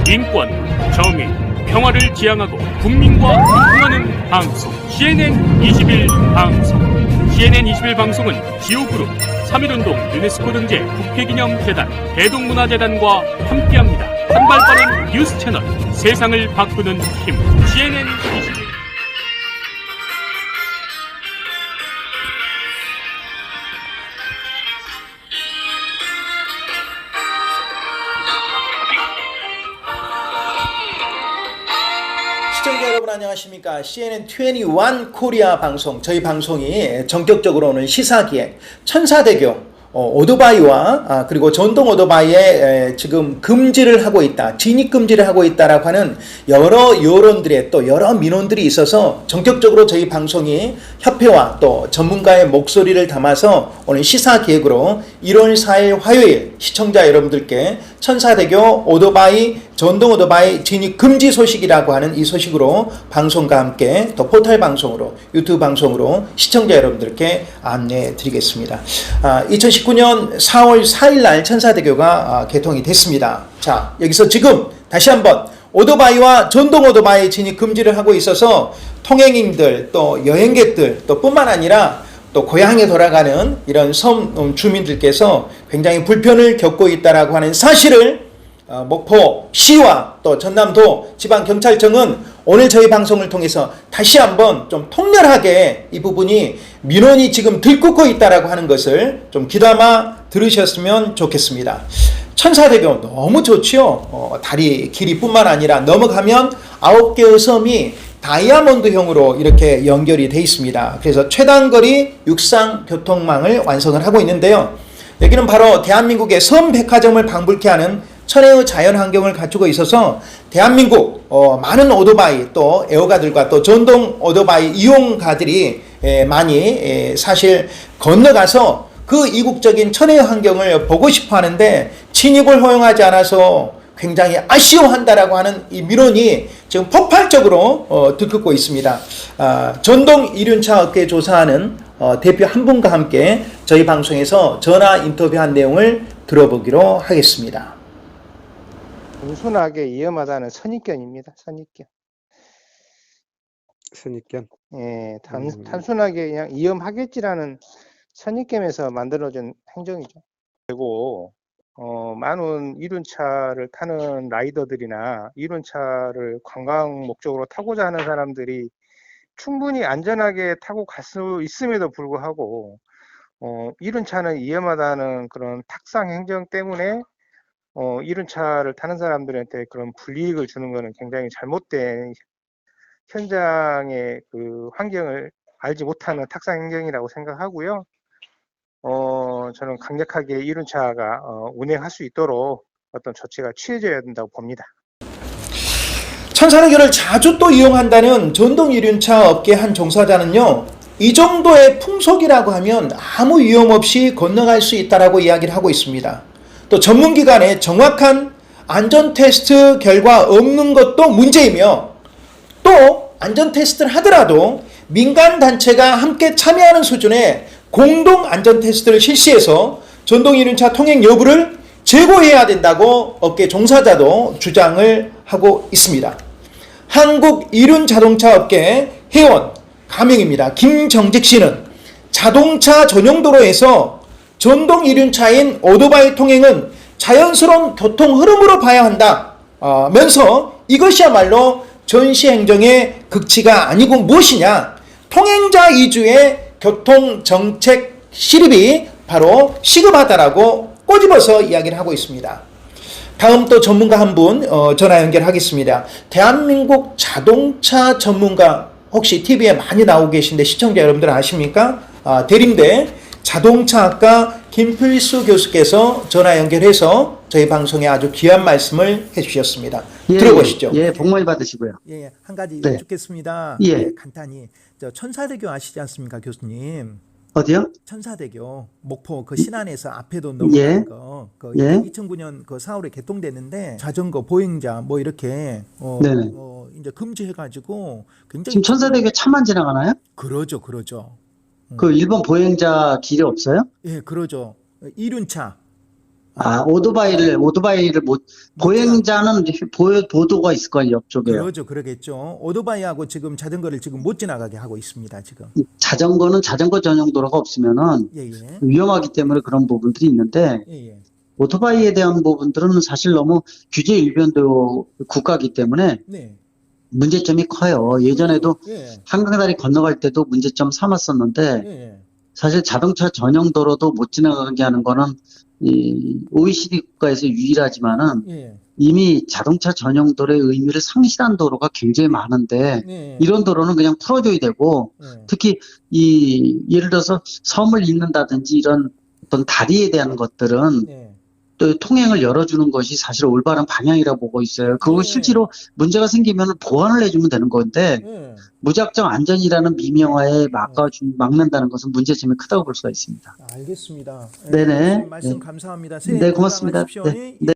인권, 정의, 평화를 지향하고 국민과 소통하는 방송 CNN 21 방송. CNN 21 방송은 지오그룹, 3.1운동 유네스코 등재 국회기념재단, 대동문화재단과 함께합니다. 한발 빠른 뉴스 채널, 세상을 바꾸는 힘, CNN 21. 시청자 여러분 안녕하십니까. CNN 21 코리아 방송, 저희 방송이 전격적으로 오는 시사기획 천사대교 오토바이와 그리고 전동 오토바이에 지금 금지를 하고 있다, 진입 금지를 하고 있다라고 하는 여러 여론들의 또 여러 민원들이 있어서 전격적으로 저희 방송이 협회와 또 전문가의 목소리를 담아서 오늘 시사기획으로 1월 4일 화요일 시청자 여러분들께 천사대교 오토바이 전동 오토바이 진입 금지 소식이라고 하는 이 소식으로 방송과 함께 또 포털 방송으로 유튜브 방송으로 시청자 여러분들께 안내해 드리겠습니다. 2019년 4월 4일 날 천사대교가 개통이 됐습니다. 자, 여기서 지금 다시 한번 오토바이와 전동 오토바이 진입 금지를 하고 있어서 통행인들 또 여행객들 또 뿐만 아니라 또 고향에 돌아가는 이런 섬 주민들께서 굉장히 불편을 겪고 있다라고 하는 사실을 목포시와 또 전남도 지방경찰청은 오늘 저희 방송을 통해서 다시 한번 좀 통렬하게 이 부분이 민원이 지금 들끓고 있다라고 하는 것을 좀 귀담아 들으셨으면 좋겠습니다. 천사대교 너무 좋지요. 다리 길이뿐만 아니라 넘어가면 9개의 섬이 다이아몬드형으로 이렇게 연결이 되어 있습니다. 그래서 최단거리 육상교통망을 완성을 하고 있는데요. 여기는 바로 대한민국의 섬 백화점을 방불케 하는 천혜의 자연환경을 갖추고 있어서 대한민국 많은 오토바이 또 애호가들과 또 전동 오토바이 이용가들이 많이 사실 건너가서 그 이국적인 천혜의 환경을 보고 싶어 하는데 진입을 허용하지 않아서 굉장히 아쉬워한다라고 하는 이 민원이 지금 폭발적으로 들끓고 있습니다. 전동 이륜차 업계 조사하는 대표 한 분과 함께 저희 방송에서 전화 인터뷰한 내용을 들어보기로 하겠습니다. 단순하게 위험하다는 선입견입니다. 선입견. 선입견. 예, 단순하게 그냥 위험하겠지라는 선입견에서 만들어진 행정이죠. 그리고 많은 이륜차를 타는 라이더들이나 이륜차를 관광 목적으로 타고자 하는 사람들이 충분히 안전하게 타고 갈 수 있음에도 불구하고 이륜차는 위험하다는 그런 탁상 행정 때문에 이륜차를 타는 사람들한테 그런 불이익을 주는 것은 굉장히 잘못된 현장의 그 환경을 알지 못하는 탁상 행정이라고 생각하고요. 저는 강력하게 이륜차가 운행할 수 있도록 어떤 조치가 취해져야 된다고 봅니다. 천사대교를 자주 또 이용한다는 전동 이륜차 업계 한 종사자는요, 이 정도의 풍속이라고 하면 아무 위험 없이 건너갈 수 있다라고 이야기를 하고 있습니다. 또 전문기관의 정확한 안전테스트 결과 없는 것도 문제이며, 또 안전테스트를 하더라도 민간단체가 함께 참여하는 수준의 공동 안전테스트를 실시해서 전동 이륜차 통행 여부를 제고해야 된다고 업계 종사자도 주장을 하고 있습니다. 한국 이륜자동차업계 회원 가명입니다. 김정직 씨는 자동차 전용 도로에서 전동 이륜차인 오토바이 통행은 자연스러운 교통 흐름으로 봐야 한다 면서 이것이야말로 전시행정의 극치가 아니고 무엇이냐, 통행자 위주의 교통정책 시립이 바로 시급하다라고 꼬집어서 이야기를 하고 있습니다. 다음 또 전문가 한 분 전화 연결하겠습니다. 대한민국 자동차 전문가, 혹시 TV에 많이 나오고 계신데 시청자 여러분들 아십니까? 대림대 자동차학과 김필수 교수께서 전화 연결해서 저희 방송에 아주 귀한 말씀을 해주셨습니다. 들어보시죠. 예, 복 많이 받으시고요. 예, 한 가지 네. 여쭙겠습니다. 예. 네, 간단히 천사대교 아시지 않습니까, 교수님? 어디요? 천사대교 목포 그 신안에서 앞에도 넘어가는 거, 그 예. 2009년 그 4월에 개통됐는데 자전거 보행자 뭐 이렇게 네네. 이제 금지해가지고 굉장히 지금 천사대교 차만 지나가나요? 그러죠. 그 일본 보행자 길이 없어요? 예, 그러죠. 이륜차 오토바이를 보행자는 보도가 있을 거예요, 옆쪽에요. 그러죠, 그러겠죠. 오토바이하고 지금 자전거를 지금 못 지나가게 하고 있습니다, 지금. 자전거는 자전거 전용 도로가 없으면은 예, 예. 위험하기 때문에 그런 부분들이 있는데, 예, 예. 오토바이에 대한 부분들은 사실 너무 규제 일변도 국가이기 때문에 네. 문제점이 커요. 예전에도 예. 한강다리 건너갈 때도 문제점 삼았었는데, 예. 사실 자동차 전용 도로도 못 지나가게 하는 거는 이 OECD 국가에서 유일하지만은 예. 이미 자동차 전용 도로의 의미를 상실한 도로가 굉장히 많은데, 예. 이런 도로는 그냥 풀어줘야 되고, 예. 특히 예를 들어서 섬을 잇는다든지 이런 어떤 다리에 대한 것들은 예. 또 통행을 열어주는 것이 사실 올바른 방향이라고 보고 있어요. 그거 예. 실제로 문제가 생기면 보완을 해주면 되는 건데, 예. 무작정 안전이라는 미명하에 막는다는 것은 문제점이 크다고 볼 수가 있습니다. 알겠습니다. 예, 네네. 말씀 네. 감사합니다. 새해 네, 고맙습니다. 건강하십시오. 네, 네.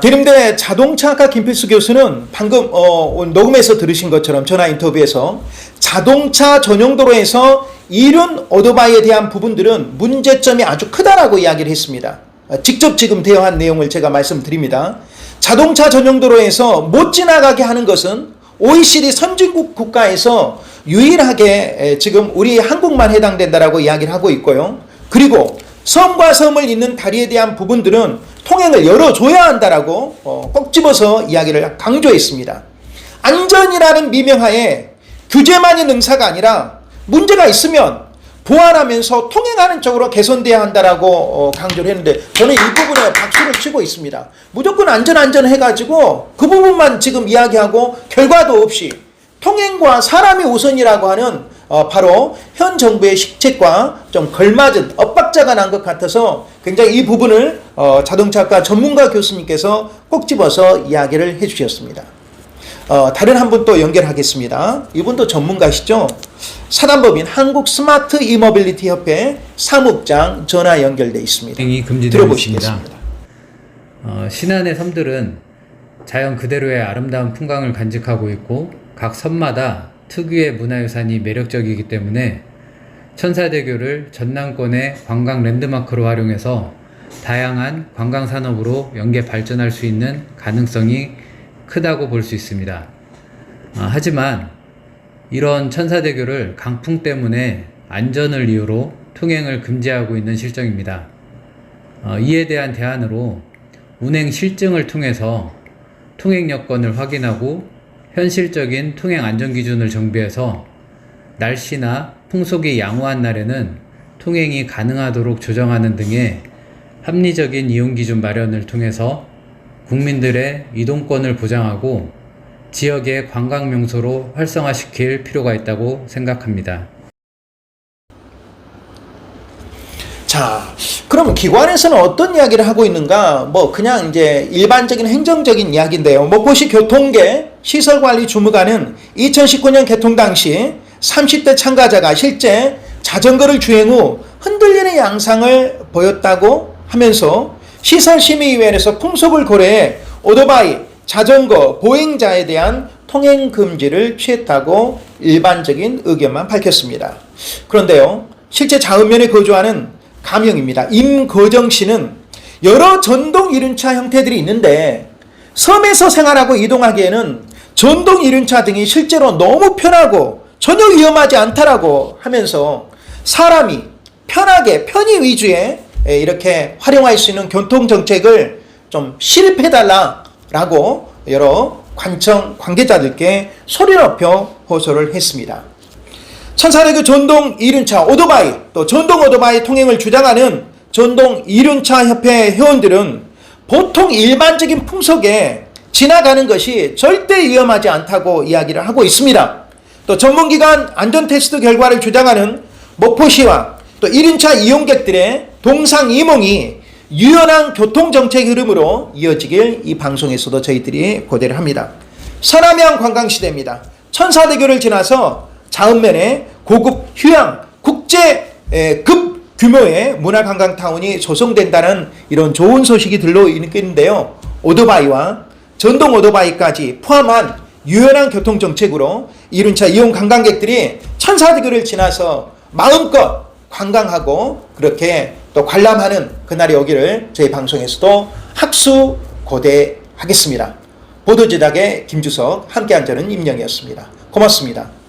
대림대 자동차학과 김필수 교수는 방금 녹음해서 들으신 것처럼 전화 인터뷰에서 자동차 전용 도로에서 이륜 오토바이에 대한 부분들은 문제점이 아주 크다라고 이야기를 했습니다. 직접 지금 대화한 내용을 제가 말씀드립니다. 자동차 전용 도로에서 못 지나가게 하는 것은 OECD 선진국 국가에서 유일하게 지금 우리 한국만 해당된다라고 이야기를 하고 있고요. 그리고 섬과 섬을 잇는 다리에 대한 부분들은 통행을 열어줘야 한다라고 꼭 집어서 이야기를 강조했습니다. 안전이라는 미명하에 규제만이 능사가 아니라 문제가 있으면 보완하면서 통행하는 쪽으로 개선돼야 한다라고 강조를 했는데, 저는 이 부분에 박수를 치고 있습니다. 무조건 안전 해가지고 그 부분만 지금 이야기하고 결과도 없이 통행과 사람이 우선이라고 하는 바로 현 정부의 식책과 좀 걸맞은 엇박자가 난 것 같아서 굉장히 이 부분을 자동차학과 전문가 교수님께서 꼭 집어서 이야기를 해주셨습니다. 다른 한 분 또 연결하겠습니다. 이분도 전문가시죠? 사단법인 한국스마트 이모빌리티 협회 사무국장 전화 연결돼 있습니다. 들어보시겠습니다. 신안의 섬들은 자연 그대로의 아름다운 풍광을 간직하고 있고 각 섬마다 특유의 문화유산이 매력적이기 때문에 천사대교를 전남권의 관광 랜드마크로 활용해서 다양한 관광산업으로 연계 발전할 수 있는 가능성이 크다고 볼 수 있습니다. 하지만 이런 천사대교를 강풍 때문에 안전을 이유로 통행을 금지하고 있는 실정입니다. 이에 대한 대안으로 운행 실증을 통해서 통행 여건을 확인하고 현실적인 통행 안전기준을 정비해서 날씨나 풍속이 양호한 날에는 통행이 가능하도록 조정하는 등의 합리적인 이용기준 마련을 통해서 국민들의 이동권을 보장하고 지역의 관광명소로 활성화시킬 필요가 있다고 생각합니다. 자, 그럼 기관에서는 어떤 이야기를 하고 있는가? 그냥 이제 일반적인 행정적인 이야기인데요. 목포시 교통계 시설관리주무관은 2019년 개통 당시 30대 참가자가 실제 자전거를 주행 후 흔들리는 양상을 보였다고 하면서 시설심의위원회에서 풍속을 고려해 오토바이, 자전거, 보행자에 대한 통행 금지를 취했다고 일반적인 의견만 밝혔습니다. 그런데요, 실제 자읍면에 거주하는 가명입니다. 임거정 씨는 여러 전동 이륜차 형태들이 있는데 섬에서 생활하고 이동하기에는 전동 이륜차 등이 실제로 너무 편하고 전혀 위험하지 않다라고 하면서 사람이 편하게 편의 위주의 이렇게 활용할 수 있는 교통정책을 좀 실패해달라라고 여러 관청 관계자들께 소리 높여 호소를 했습니다. 천사대교 전동 이륜차 오토바이 또 전동 오토바이 통행을 주장하는 전동 이륜차 협회 회원들은 보통 일반적인 풍속에 지나가는 것이 절대 위험하지 않다고 이야기를 하고 있습니다. 또 전문기관 안전테스트 결과를 주장하는 목포시와 또 이륜차 이용객들의 동상이몽이 유연한 교통정책 흐름으로 이어지길 이 방송에서도 저희들이 고대를 합니다. 서남양 관광시대입니다. 천사대교를 지나서 자읍면에 고급 휴양 국제급 규모의 문화관광타운이 조성된다는 이런 좋은 소식이 들려있는데요. 오토바이와 전동 오토바이까지 포함한 유연한 교통정책으로 이륜차 이용 관광객들이 천사대교를 지나서 마음껏 관광하고 그렇게 또 관람하는 그날이 오기를 저희 방송에서도 학수 고대하겠습니다. 보도제작의 김주석, 함께한 저는 임영이었습니다. 고맙습니다.